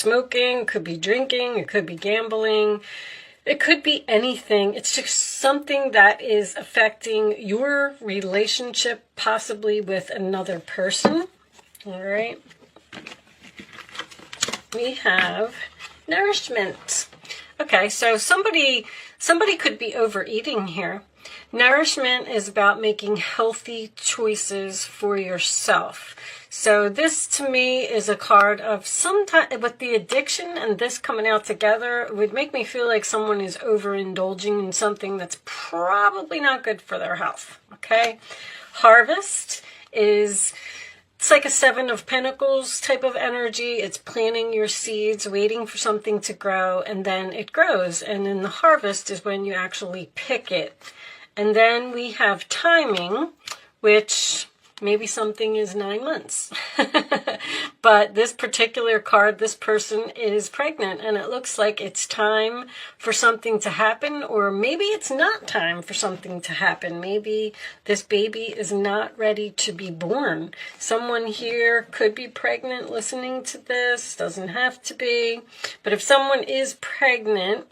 smoking, it could be drinking, it could be gambling. It could be anything. It's just something that is affecting your relationship, possibly with another person. All right. We have nourishment. Okay, so somebody could be overeating here. Nourishment is about making healthy choices for yourself. So this to me is a card of some time with the addiction and this coming out together. It would make me feel like someone is overindulging in something that's probably not good for their health. Okay. Harvest is, it's like a Seven of Pentacles type of energy. It's planting your seeds, waiting for something to grow, and then it grows. And then the harvest is when you actually pick it. And then we have timing, which maybe something is 9 months. But this particular card, this person is pregnant, and it looks like it's time for something to happen, or maybe it's not time for something to happen. Maybe this baby is not ready to be born. Someone here could be pregnant listening to this, doesn't have to be. But if someone is pregnant,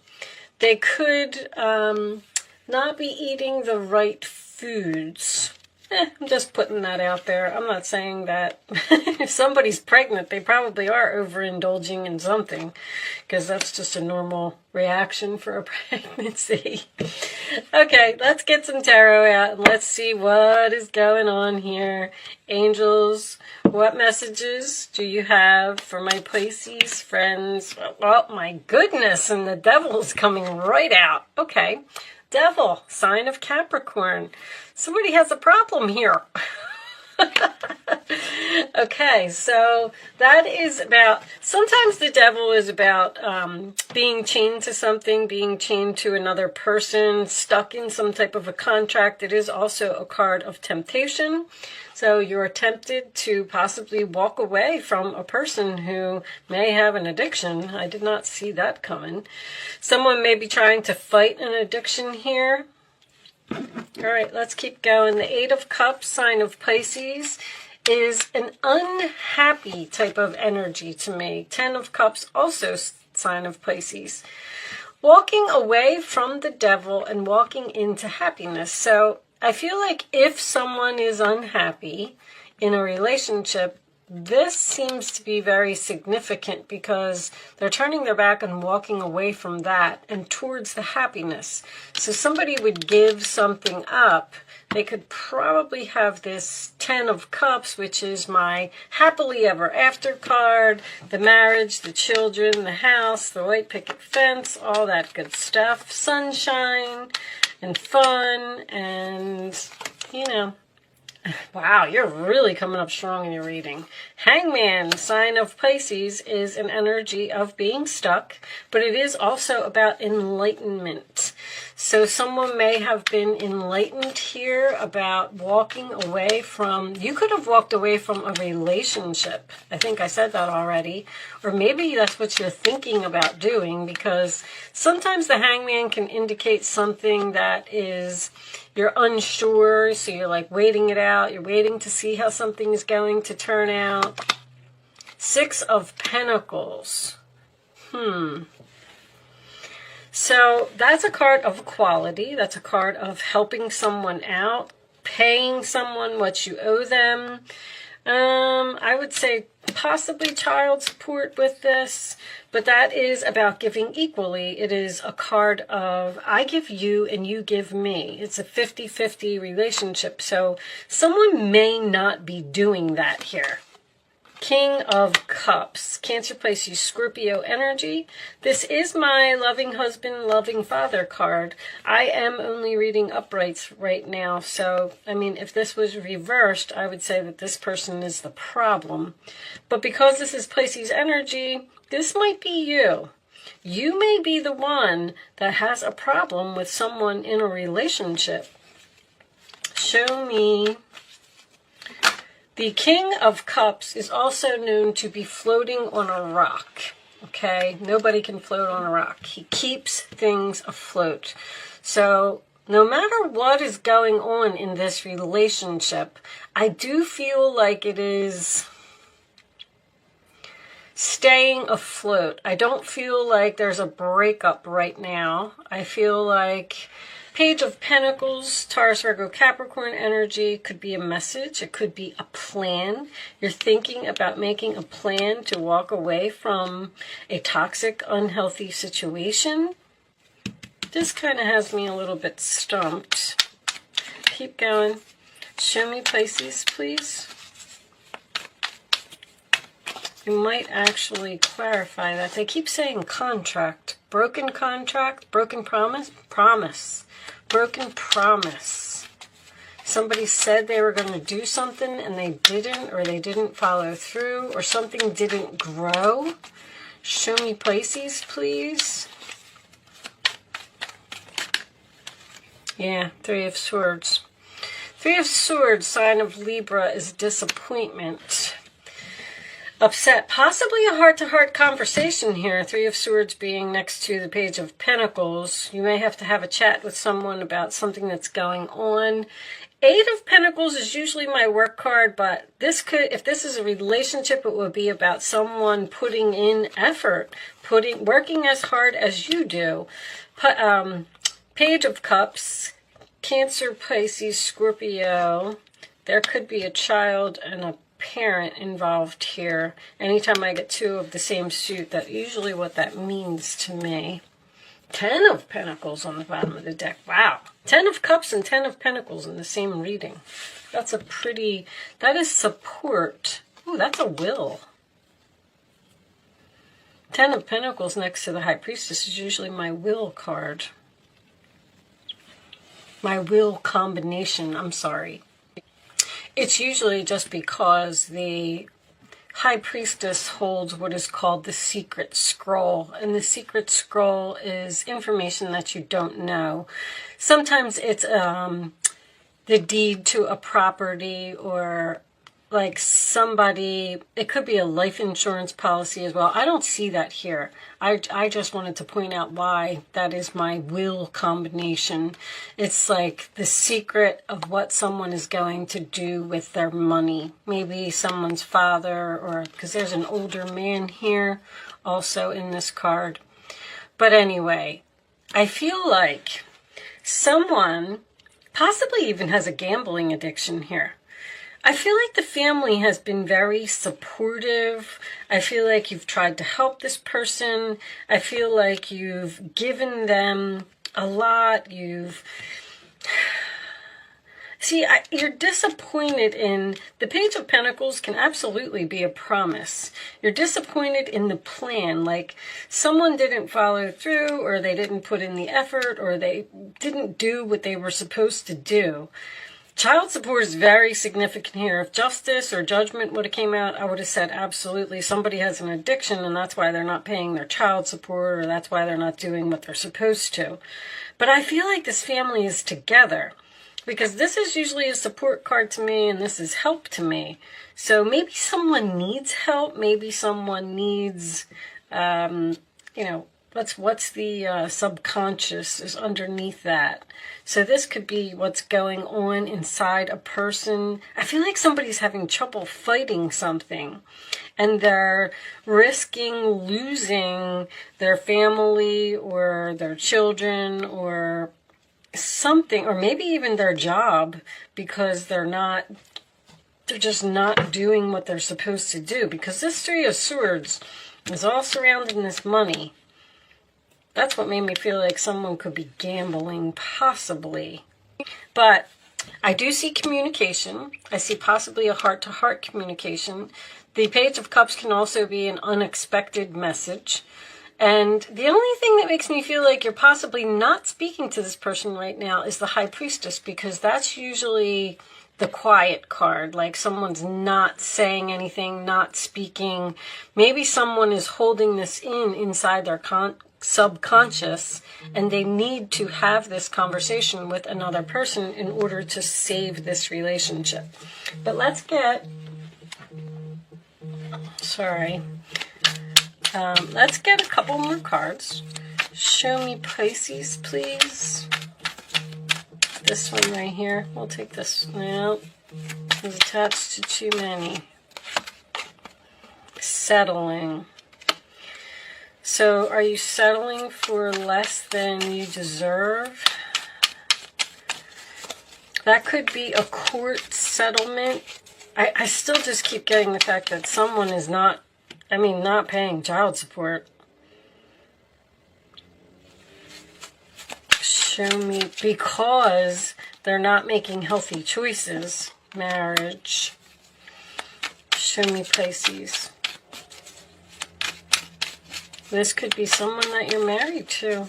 they could not be eating the right foods. I'm just putting that out there. I'm not saying that if somebody's pregnant, they probably are overindulging in something, because that's just a normal reaction for a pregnancy. Okay, let's get some tarot out and let's see what is going on here. Angels, what messages do you have for my Pisces friends? Oh my goodness, and the devil's coming right out. Okay. Devil, sign of Capricorn. Somebody has a problem here. Okay, so that is about, sometimes the devil is about being chained to something, being chained to another person, stuck in some type of a contract. It is also a card of temptation. So you're tempted to possibly walk away from a person who may have an addiction. I did not see that coming. Someone may be trying to fight an addiction here. All right, let's keep going. The Eight of Cups, sign of Pisces, is an unhappy type of energy to me. Ten of Cups, also sign of Pisces. Walking away from the devil and walking into happiness. So I feel like if someone is unhappy in a relationship, this seems to be very significant because they're turning their back and walking away from that and towards the happiness. So somebody would give something up. They could probably have this Ten of Cups, which is my happily ever after card, the marriage, the children, the house, the white picket fence, all that good stuff, sunshine and fun, and, you know, wow, you're really coming up strong in your reading. Hangman, sign of Pisces, is an energy of being stuck, but it is also about enlightenment. So someone may have been enlightened here about walking away from, you could have walked away from a relationship. I think I said that already. Or maybe that's what you're thinking about doing, because sometimes the hangman can indicate something that is, you're unsure, so you're like waiting it out. You're waiting to see how something is going to turn out. Six of Pentacles. So that's a card of equality. That's a card of helping someone out, paying someone what you owe them. I would say possibly child support with this, but that is about giving equally. It is a card of I give you and you give me. It's a 50-50 relationship. So someone may not be doing that here. King of Cups, Cancer, Pisces, Scorpio energy. This is my loving husband, loving father card. I am only reading uprights right now. So, I mean, if this was reversed, I would say that this person is the problem. But because this is Pisces energy, this might be you. You may be the one that has a problem with someone in a relationship. Show me. The King of Cups is also known to be floating on a rock, okay? Nobody can float on a rock. He keeps things afloat. So no matter what is going on in this relationship, I do feel like it is staying afloat. I don't feel like there's a breakup right now. I feel like Page of Pentacles, Taurus, Virgo, Capricorn energy could be a message. It could be a plan. You're thinking about making a plan to walk away from a toxic, unhealthy situation. This kind of has me a little bit stumped. Keep going. Show me Pisces, please. You might actually clarify that. They keep saying contract. Broken contract, broken promise, promise. Broken promise. Somebody said they were going to do something and they didn't, or they didn't follow through, or something didn't grow. Show me Pisces, please. Yeah, Three of Swords. Three of Swords, sign of Libra, is disappointment. Upset, possibly a heart-to-heart conversation here. Three of Swords being next to the Page of Pentacles. You may have to have a chat with someone about something that's going on. Eight of Pentacles is usually my work card, but this could, if this is a relationship, it would be about someone putting in effort, working as hard as you do. Page of Cups, Cancer, Pisces, Scorpio. There could be a child and a parent involved here. Anytime I get two of the same suit, that's usually what that means to me. 10 of Pentacles on the bottom of the deck. Wow. 10 of Cups and 10 of Pentacles in the same reading. That's a pretty, that is support. Ooh, that's a will. 10 of Pentacles next to the High Priestess is usually my will card. My will combination, I'm sorry. It's usually just because the High Priestess holds what is called the secret scroll. And the secret scroll is information that you don't know. Sometimes it's the deed to a property, or like somebody, it could be a life insurance policy as well. I don't see that here. I just wanted to point out why that is my will combination. It's like the secret of what someone is going to do with their money. Maybe someone's father, or because there's an older man here also in this card. But anyway, I feel like someone possibly even has a gambling addiction here. I feel like the family has been very supportive. I feel like you've tried to help this person. I feel like you've given them a lot. You're disappointed in, the Page of Pentacles can absolutely be a promise. You're disappointed in the plan, like someone didn't follow through, or they didn't put in the effort, or they didn't do what they were supposed to do. Child support is very significant here. If justice or judgment would have came out, I would have said absolutely somebody has an addiction and that's why they're not paying their child support, or that's why they're not doing what they're supposed to. But I feel like this family is together, because this is usually a support card to me and this is help to me. So maybe someone needs help. Maybe someone needs, what's the subconscious is underneath that. So this could be what's going on inside a person. I feel like somebody's having trouble fighting something, and they're risking losing their family or their children or something, or maybe even their job, because they're just not doing what they're supposed to do. Because this Three of Swords is all surrounding this money. That's what made me feel like someone could be gambling, possibly. But I do see communication. I see possibly a heart-to-heart communication. The Page of Cups can also be an unexpected message. And the only thing that makes me feel like you're possibly not speaking to this person right now is the High Priestess, because that's usually the quiet card, like someone's not saying anything, not speaking. Maybe someone is holding this inside their subconscious, and they need to have this conversation with another person in order to save this relationship. But let's get, let's get a couple more cards. Show me Pisces, please. This one right here. We'll take this. No, it's attached to too many. settling. So are you settling for less than you deserve? That could be a court settlement. I still just keep getting the fact that someone is not paying child support. Show me, because they're not making healthy choices. Marriage. Show me, Pisces. This could be someone that you're married to.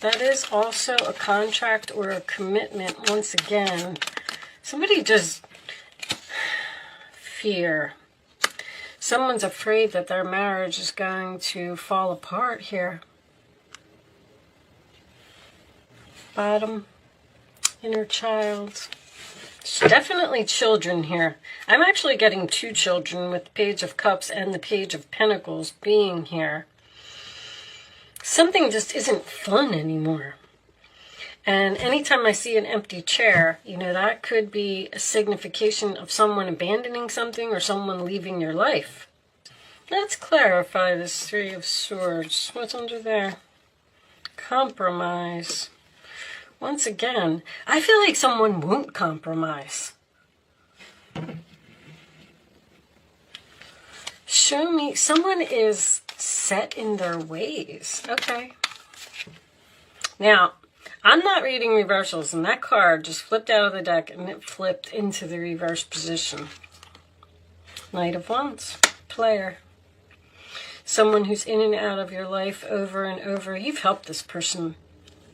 That is also a contract or a commitment. Once again, somebody just fear. Someone's afraid that their marriage is going to fall apart here. Bottom, inner child. There's definitely children here. I'm actually getting 2 children with the Page of Cups and the Page of Pentacles being here. Something just isn't fun anymore. And anytime I see an empty chair, that could be a signification of someone abandoning something or someone leaving your life. Let's clarify this 3 of Swords. What's under there? Compromise. Once again, I feel like someone won't compromise. Show me, someone is set in their ways. Okay. Now, I'm not reading reversals, and that card just flipped out of the deck and it flipped into the reverse position. Knight of Wands, player. Someone who's in and out of your life over and over. You've helped this person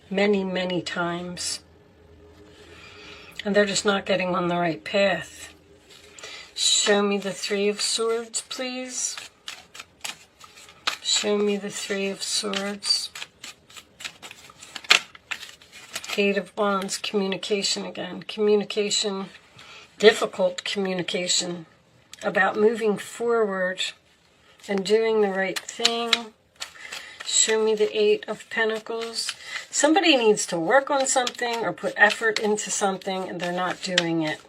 many, many times. And they're just not getting on the right path. Show me the 3 of Swords, please. Show me the 3 of Swords. 8 of Wands, communication again. Communication, difficult communication about moving forward and doing the right thing. Show me the 8 of Pentacles. Somebody needs to work on something or put effort into something and they're not doing it.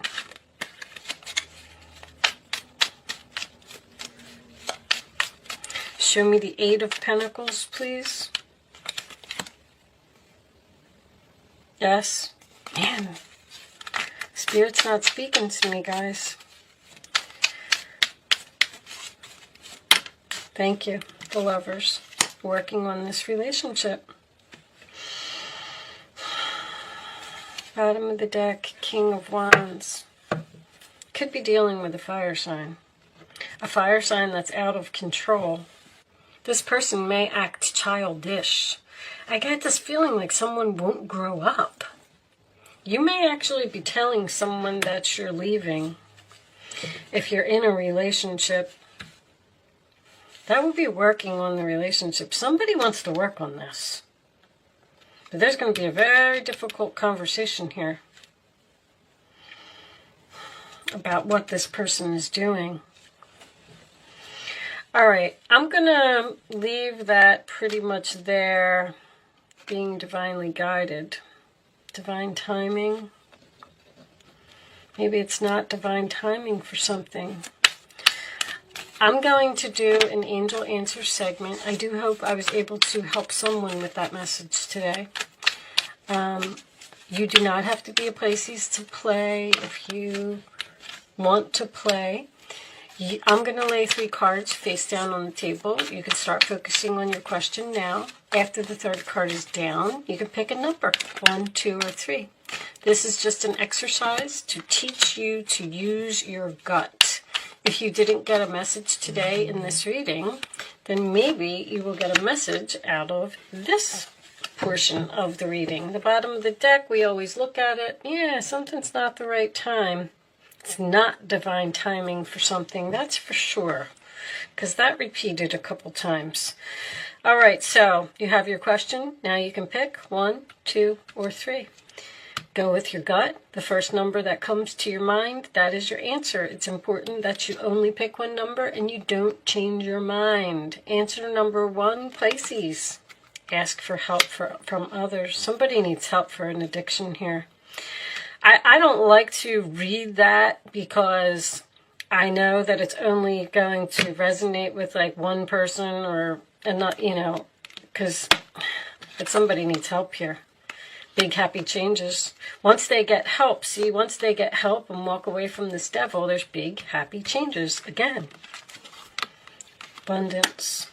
Show me the 8 of Pentacles, please. Yes. Man, Spirit's not speaking to me, guys. Thank you, the Lovers, working on this relationship. Bottom of the deck, King of Wands. Could be dealing with a fire sign. A fire sign that's out of control. This person may act childish. I get this feeling like someone won't grow up. You may actually be telling someone that you're leaving. If you're in a relationship, that would be working on the relationship. Somebody wants to work on this. But there's going to be a very difficult conversation here about what this person is doing. All right, I'm going to leave that pretty much there, being divinely guided. Divine timing. Maybe it's not divine timing for something. I'm going to do an angel answer segment. I do hope I was able to help someone with that message today. You do not have to be a Pisces to play if you want to play. I'm going to lay 3 cards face down on the table. You can start focusing on your question now. After the 3rd card is down, you can pick a number, 1, 2, or 3. This is just an exercise to teach you to use your gut. If you didn't get a message today in this reading, then maybe you will get a message out of this portion of the reading. The bottom of the deck, we always look at it. Yeah, something's not the right time. It's not divine timing for something, that's for sure, because that repeated a couple times. All right, so you have your question. Now you can pick 1, 2, or 3. Go with your gut. The first number that comes to your mind, that is your answer. It's important that you only pick one number and you don't change your mind. Answer number 1, Pisces. Ask for help from others. Somebody needs help for an addiction here. I don't like to read that because I know that it's only going to resonate with like one person and not, because somebody needs help here. Big happy changes. Once they get help, once they get help and walk away from this devil, there's big happy changes again. Abundance.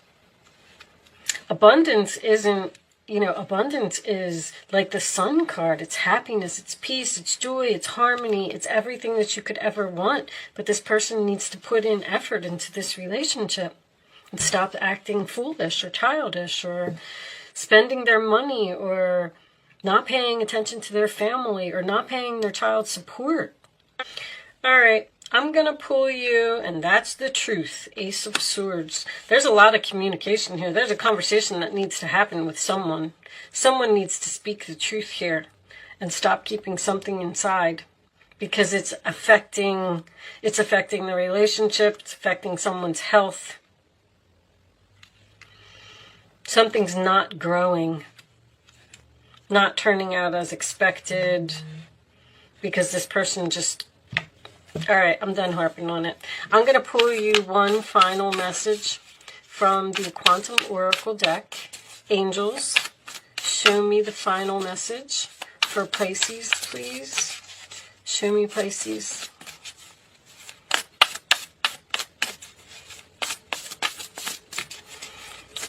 Abundance isn't, abundance is like the sun card. It's happiness, it's peace, it's joy, it's harmony, it's everything that you could ever want. But this person needs to put in effort into this relationship and stop acting foolish or childish or spending their money or not paying attention to their family or not paying their child support. All right. I'm going to pull you, and that's the truth, Ace of Swords. There's a lot of communication here. There's a conversation that needs to happen with someone. Someone needs to speak the truth here and stop keeping something inside because it's affecting the relationship. It's affecting someone's health. Something's not growing, not turning out as expected because this person just... All right, I'm done harping on it. I'm going to pull you one final message from the Quantum Oracle deck. Angels, show me the final message for Pisces, please. Show me Pisces.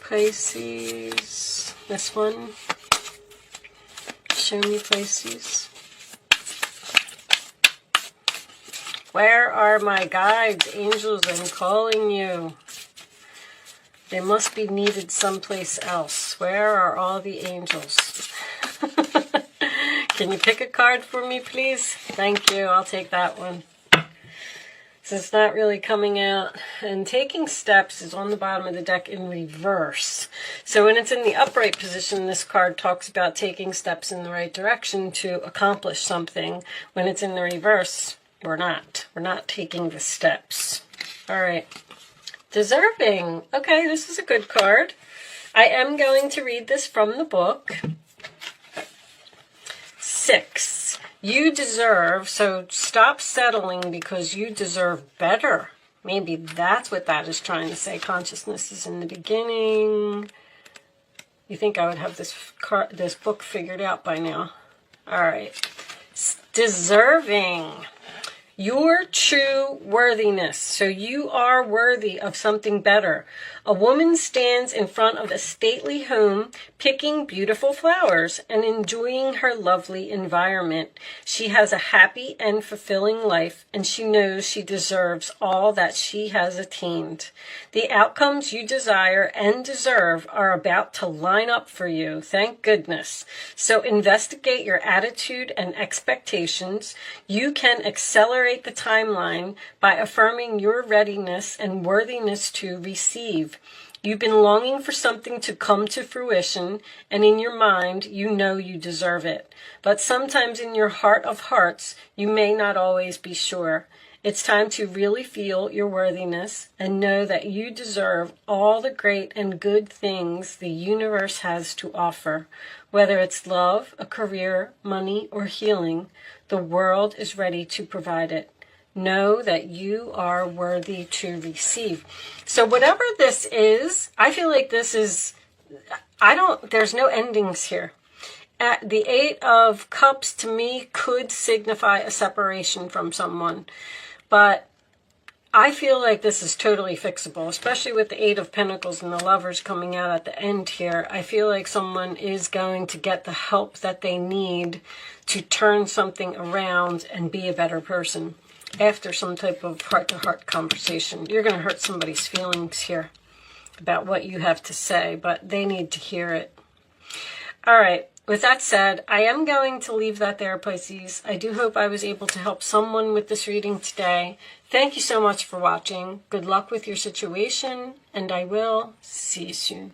Pisces, this one. Show me Pisces. Where are my guides, angels? I'm calling you. They must be needed someplace else. Where are all the angels? Can you pick a card for me, please? Thank you. I'll take that one. So it's not really coming out. And taking steps is on the bottom of the deck in reverse. So when it's in the upright position, this card talks about taking steps in the right direction to accomplish something. When it's in the reverse, we're not taking the steps. All right. Deserving. Okay, this is a good card. I am going to read this from the book. 6. You deserve, so stop settling because you deserve better. Maybe that's what that is trying to say. Consciousness is in the beginning. You think I would have this book figured out by now. All right. Deserving. Your true worthiness. So you are worthy of something better. A woman stands in front of a stately home, picking beautiful flowers and enjoying her lovely environment. She has a happy and fulfilling life, and she knows she deserves all that she has attained. The outcomes you desire and deserve are about to line up for you. Thank goodness. So investigate your attitude and expectations. You can accelerate the timeline by affirming your readiness and worthiness to receive. You've been longing for something to come to fruition, and in your mind, you know you deserve it. But sometimes in your heart of hearts, you may not always be sure. It's time to really feel your worthiness and know that you deserve all the great and good things the universe has to offer. Whether it's love, a career, money, or healing, the world is ready to provide it. Know that you are worthy to receive. So whatever this is, I feel like this is, there's no endings here. The 8 of Cups to me could signify a separation from someone. But I feel like this is totally fixable, especially with the 8 of Pentacles and the Lovers coming out at the end here. I feel like someone is going to get the help that they need to turn something around and be a better person. After some type of heart-to-heart conversation. You're going to hurt somebody's feelings here about what you have to say, but they need to hear it. All right. With that said, I am going to leave that there, Pisces. I do hope I was able to help someone with this reading today. Thank you so much for watching. Good luck with your situation, and I will see you soon.